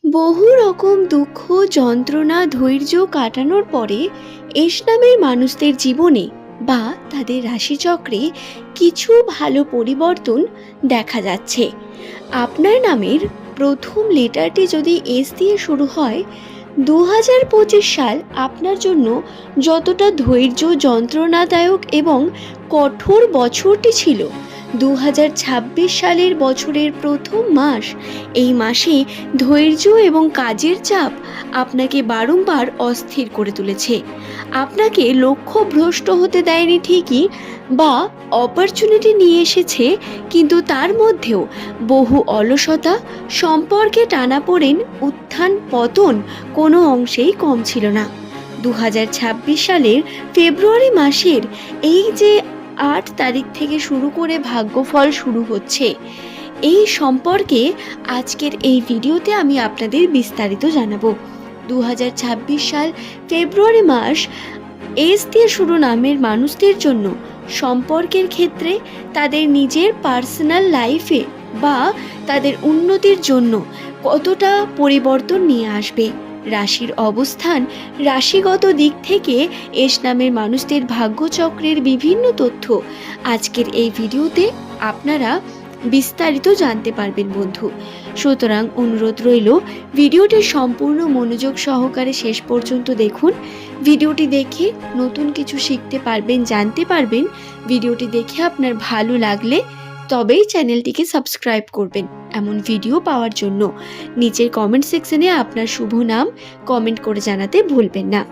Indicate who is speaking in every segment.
Speaker 1: বহু রকম দুঃখ, যন্ত্রণা, ধৈর্য কাটানোর পরে এস নামের মানুষদের জীবনে বা তাদের রাশিচক্রে কিছু ভালো পরিবর্তন দেখা যাচ্ছে। আপনার নামের প্রথম লেটারটি যদি এস দিয়ে শুরু হয়, 2025 সাল আপনার জন্য যতটা ধৈর্য, যন্ত্রণাদায়ক এবং কঠোর বছরটি ছিল, 2026 সালের বছরের প্রথম মাস, এই মাসে ধৈর্য এবং কাজের চাপ আপনাকে বারংবার অস্থির করে তুলেছে। আপনাকে লক্ষ্যভ্রষ্ট হতে দেয়নি ঠিকই, বা অপরচুনিটি নিয়ে এসেছে, কিন্তু তার মধ্যেও বহু অলসতা, সম্পর্কে টানাপোড়েন, উত্থান পতন কোনো অংশেই কম ছিল না। 2026 সালের ফেব্রুয়ারি মাসের এই যে 8 তারিখ থেকে শুরু করে ভাগ্যফল শুরু হচ্ছে, এই সম্পর্কে আজকের এই ভিডিওতে আমি আপনাদের বিস্তারিত জানাবো। 2026 সাল ফেব্রুয়ারি মাস এস দিয়ে শুরু নামের মানুষদের জন্য সম্পর্কের ক্ষেত্রে, তাদের নিজের পার্সোনাল লাইফে বা তাদের উন্নতির জন্য কতটা পরিবর্তন নিয়ে আসবে। রাশির অবস্থান, রাশিগত দিক থেকে এস নামের মানুষদের ভাগ্যচক্রের বিভিন্ন তথ্য আজকের এই ভিডিওতে আপনারা বিস্তারিত জানতে পারবেন বন্ধু। সুতরাং অনুরোধ রইল, ভিডিওটি সম্পূর্ণ মনোযোগ সহকারে শেষ পর্যন্ত দেখুন। ভিডিওটি দেখে নতুন কিছু শিখতে পারবেন, জানতে পারবেন। ভিডিওটি দেখে আপনার ভালো লাগলে তবেই চ্যানেলটিকে সাবস্ক্রাইব করবেন। এমন ভিডিও পাওয়ার জন্য নিচের কমেন্ট সেকশনে আপনার শুভ নাম কমেন্ট করে জানাতে ভুলবেন না।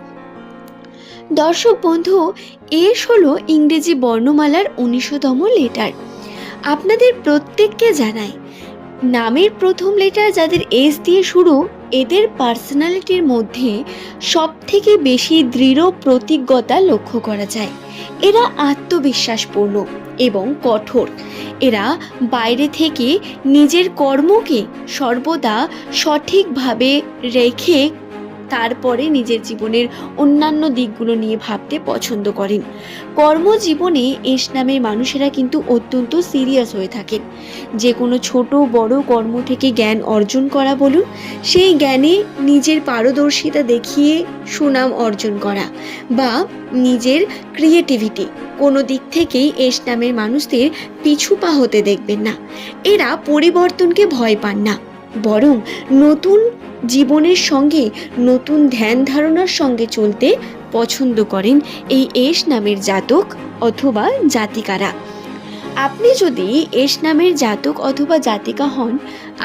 Speaker 1: দর্শক বন্ধু, এস হলো ইংরেজি বর্ণমালার 19তম লেটার। আপনাদের প্রত্যেককে জানাই, নামের প্রথম লেটার যাদের এস দিয়ে শুরু, এদের পার্সোনালিটির মধ্যে সব থেকে বেশি দৃঢ় প্রতিজ্ঞতা লক্ষ্য করা যায়। এরা আত্মবিশ্বাসপূর্ণ এবং কঠোর। এরা বাইরে থেকে নিজের কর্মকে সর্বদা সঠিকভাবে রেখে তারপরে নিজের জীবনের অন্যান্য দিকগুলো নিয়ে ভাবতে পছন্দ করেন। কর্মজীবনে এস নামের মানুষেরা কিন্তু অত্যন্ত সিরিয়াস হয়ে থাকেন। যে কোনো ছোট বড় কর্ম থেকে জ্ঞান অর্জন করা বলুন, সেই জ্ঞানে নিজের পারদর্শিতা দেখিয়ে সুনাম অর্জন করা, বা নিজের ক্রিয়েটিভিটি, কোনো দিক থেকেই এস নামের মানুষদের পিছু পা হতে দেখবেন না। এরা পরিবর্তনকে ভয় পান না, বরং নতুন জীবনের সঙ্গে, নতুন ধ্যান ধারণার সঙ্গে চলতে পছন্দ করেন এই এস নামের জাতক অথবা জাতিকারা। আপনি যদি এস নামের জাতক অথবা জাতিকা হন,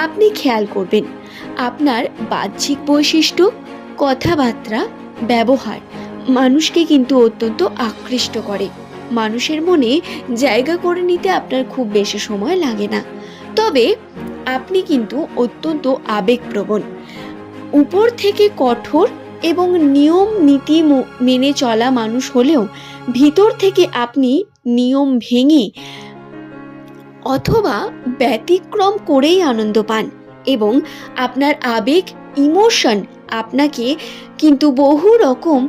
Speaker 1: আপনি খেয়াল করবেন আপনার বাহ্যিক বৈশিষ্ট্য, কথাবার্তা, ব্যবহার মানুষকে কিন্তু অত্যন্ত আকৃষ্ট করে। মানুষের মনে জায়গা করে নিতে আপনার খুব বেশি সময় লাগে না। তবে আপনি কিন্তু অত্যন্ত আবেগপ্রবণ। উপর থেকে কঠোর এবং নিয়ম নীতি মেনে চলা মানুষ হলেও ভিতর থেকে আপনি নিয়ম ভেঙে অথবা ব্যতিক্রম করেই আনন্দ পান, এবং আপনার আবেগ, ইমোশন আপনাকে কিন্তু বহু রকম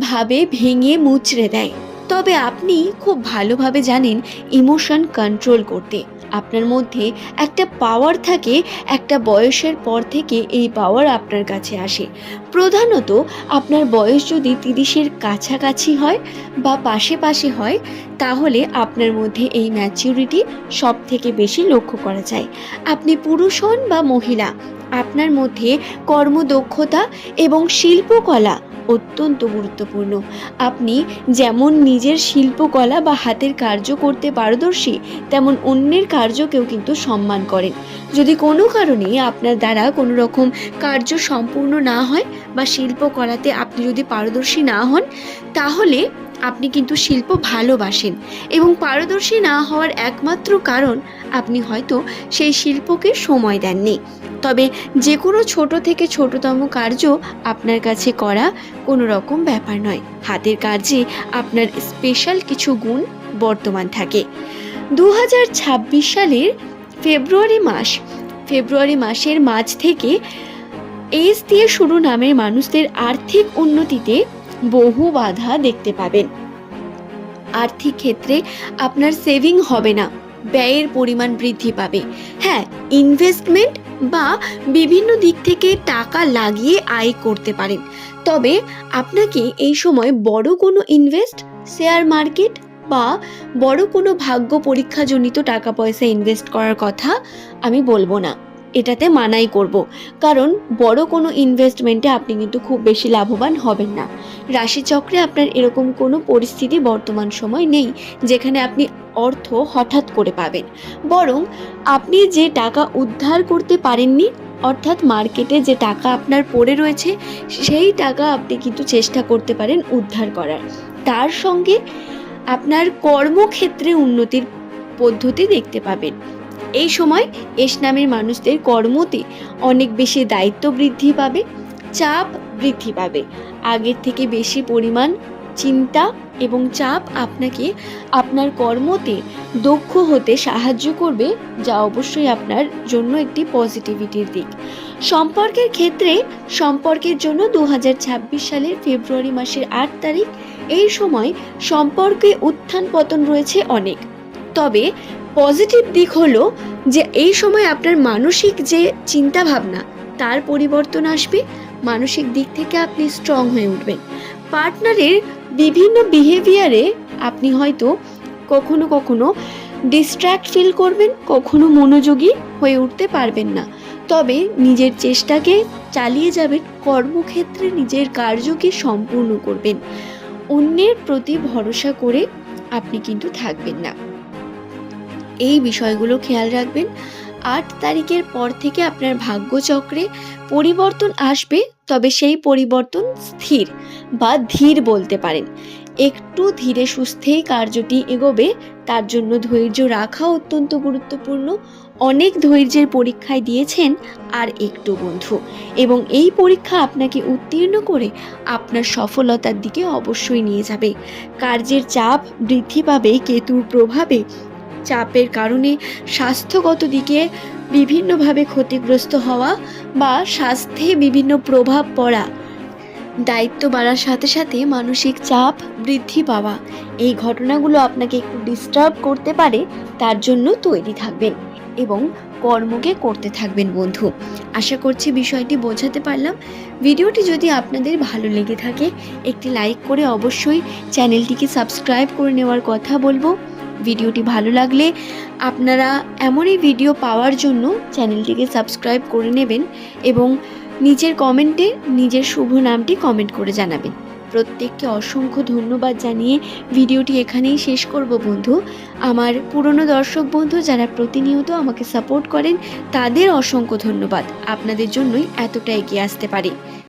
Speaker 1: ভাবে ভেঙে মুচড়ে দেয়। তবে আপনি খুব ভালোভাবে জানেন ইমোশন কন্ট্রোল করতে। আপনার মধ্যে একটা পাওয়ার থাকে, একটা বয়সের পর থেকে এই পাওয়ার আপনার কাছে আসে। প্রধানত আপনার বয়স যদি 30-এর কাছাকাছি হয় বা পাশে হয়, তাহলে আপনার মধ্যে এই ম্যাচিউরিটি সব থেকে বেশি লক্ষ্য করা যায়। আপনি পুরুষ হন বা মহিলা, আপনার মধ্যে কর্মদক্ষতা এবং শিল্পকলা অত্যন্ত গুরুত্বপূর্ণ। আপনি যেমন নিজের শিল্পকলা বা হাতের কার্য করতে পারদর্শী, তেমন অন্যের কার্যকেও কিন্তু সম্মান করেন। যদি কোনো কারণে আপনার দ্বারা কোনো রকম কার্য সম্পূর্ণ না হয় বা শিল্পকলাতে আপনি যদি পারদর্শী না হন, তাহলে আপনি কিন্তু শিল্প ভালোবাসেন, এবং পারদর্শী না হওয়ার একমাত্র কারণ আপনি হয়তো সেই শিল্পকে সময় দেননি। তবে যে কোনো ছোট থেকে ছোটতম কার্য আপনার কাছে করা কোনো রকম ব্যাপার নয়। হাতের কাজে আপনার স্পেশাল কিছু গুণ বর্তমান থাকে। 2026 সালের ফেব্রুয়ারি মাসের মাঝ থেকে এস দিয়ে শুরু নামের মানুষদের আর্থিক উন্নতিতে বহু বাধা দেখতে পাবেন। আর্থিক ক্ষেত্রে আপনার সেভিং হবে না, ব্যয়ের পরিমাণ বৃদ্ধি পাবে। হ্যাঁ, ইনভেস্টমেন্ট বা বিভিন্ন দিক থেকে টাকা লাগিয়ে আয় করতে পারেন। তবে আপনাকে এই সময় বড় কোনো ইনভেস্ট, শেয়ার মার্কেট বা বড় কোনো ভাগ্য পরীক্ষাজনিত টাকা পয়সা ইনভেস্ট করার কথা আমি বলবো না, এটাতে মানাই করব। কারণ বড় কোনো ইনভেস্টমেন্টে আপনি কিন্তু খুব বেশি লাভবান হবেন না। রাশিচক্রে আপনার এরকম কোনো পরিস্থিতি বর্তমান সময় নেই যেখানে আপনি অর্থ হঠাৎ করে পাবেন। বরং আপনি যে টাকা উদ্ধার করতে পারেননি, অর্থাৎ মার্কেটে যে টাকা আপনার পড়ে রয়েছে, সেই টাকা আপনি কিন্তু চেষ্টা করতে পারেন উদ্ধার করার। তার সঙ্গে আপনার কর্মক্ষেত্রে উন্নতির পদ্ধতি দেখতে পাবেন। এই সময় এস নামের মানুষদের কর্মতে অনেক বেশি দায়িত্ব বৃদ্ধি পাবে, চাপ বৃদ্ধি পাবে। আগের থেকে বেশি পরিমাণ চিন্তা এবং চাপ আপনাকে আপনার কর্মতে দক্ষ হতে সাহায্য করবে, যা অবশ্যই আপনার জন্য একটি পজিটিভিটির দিক। সম্পর্কের ক্ষেত্রে সম্পর্কের জন্য 2026 সালের ফেব্রুয়ারি মাসের 8 তারিখ এই সময় সম্পর্কে উত্থান পতন রয়েছে অনেক। তবে পজিটিভ দিক হলো যে এই সময় আপনার মানসিক যে চিন্তা ভাবনা তার পরিবর্তন আসবে, মানসিক দিক থেকে আপনি স্ট্রং হয়ে উঠবেন। পার্টনারের বিভিন্ন বিহেভিয়ারে আপনি হয়তো কখনো কখনো ডিস্ট্র্যাক্ট ফিল করবেন, কখনো মনোযোগী হয়ে উঠতে পারবেন না। তবে নিজের চেষ্টাকে চালিয়ে যাবেন, কর্মক্ষেত্রে নিজের কার্যকে সম্পূর্ণ করবেন। অন্যের প্রতি ভরসা করে আপনি কিন্তু থাকবেন না। এই বিষয়গুলো খেয়াল রাখবেন। 8 তারিখের পর থেকে আপনার ভাগ্যচক্রে পরিবর্তন আসবে, তবে সেই পরিবর্তন স্থির বা ধীর বলতে পারেন। একটু ধীরে সুস্থেই কার্যটি এগোবে, তার জন্য ধৈর্য রাখা অত্যন্ত গুরুত্বপূর্ণ। অনেক ধৈর্যের পরীক্ষায় দিয়েছেন আর একটু বন্ধু, এবং এই পরীক্ষা আপনাকে উত্তীর্ণ করে আপনার সফলতার দিকে অবশ্যই নিয়ে যাবে। কার্যের চাপ বৃদ্ধি পাবে কেতুর প্রভাবে। চাপের কারণে স্বাস্থ্যগত দিকে বিভিন্নভাবে ক্ষতিগ্রস্ত হওয়া বা স্বাস্থ্যে বিভিন্ন প্রভাব পড়া, দায়িত্ব বাড়ার সাথে সাথে মানসিক চাপ বৃদ্ধি পাওয়া, এই ঘটনাগুলো আপনাকে একটু ডিস্টার্ব করতে পারে। তার জন্য তৈরি থাকবেন এবং কর্মকে করতে থাকবেন বন্ধু। আশা করছি বিষয়টি বোঝাতে পারলাম। ভিডিওটি যদি আপনাদের ভালো লেগে থাকে একটি লাইক করে অবশ্যই চ্যানেলটিকে সাবস্ক্রাইব করে নেওয়ার কথা বলবো। ভিডিওটি ভালো লাগলে আপনারা এমনই ভিডিও পাওয়ার জন্য চ্যানেলটিকে সাবস্ক্রাইব করে নেবেন এবং নিজের কমেন্টে নিজের শুভ নামটি কমেন্ট করে জানাবেন। প্রত্যেককে অসংখ্য ধন্যবাদ জানিয়ে ভিডিওটি এখানেই শেষ করব বন্ধু। আমার পুরনো দর্শক বন্ধু যারা প্রতিনিয়ত আমাকে সাপোর্ট করেন তাদের অসংখ্য ধন্যবাদ। আপনাদের জন্যই এতটা এগিয়ে আসতে পারি।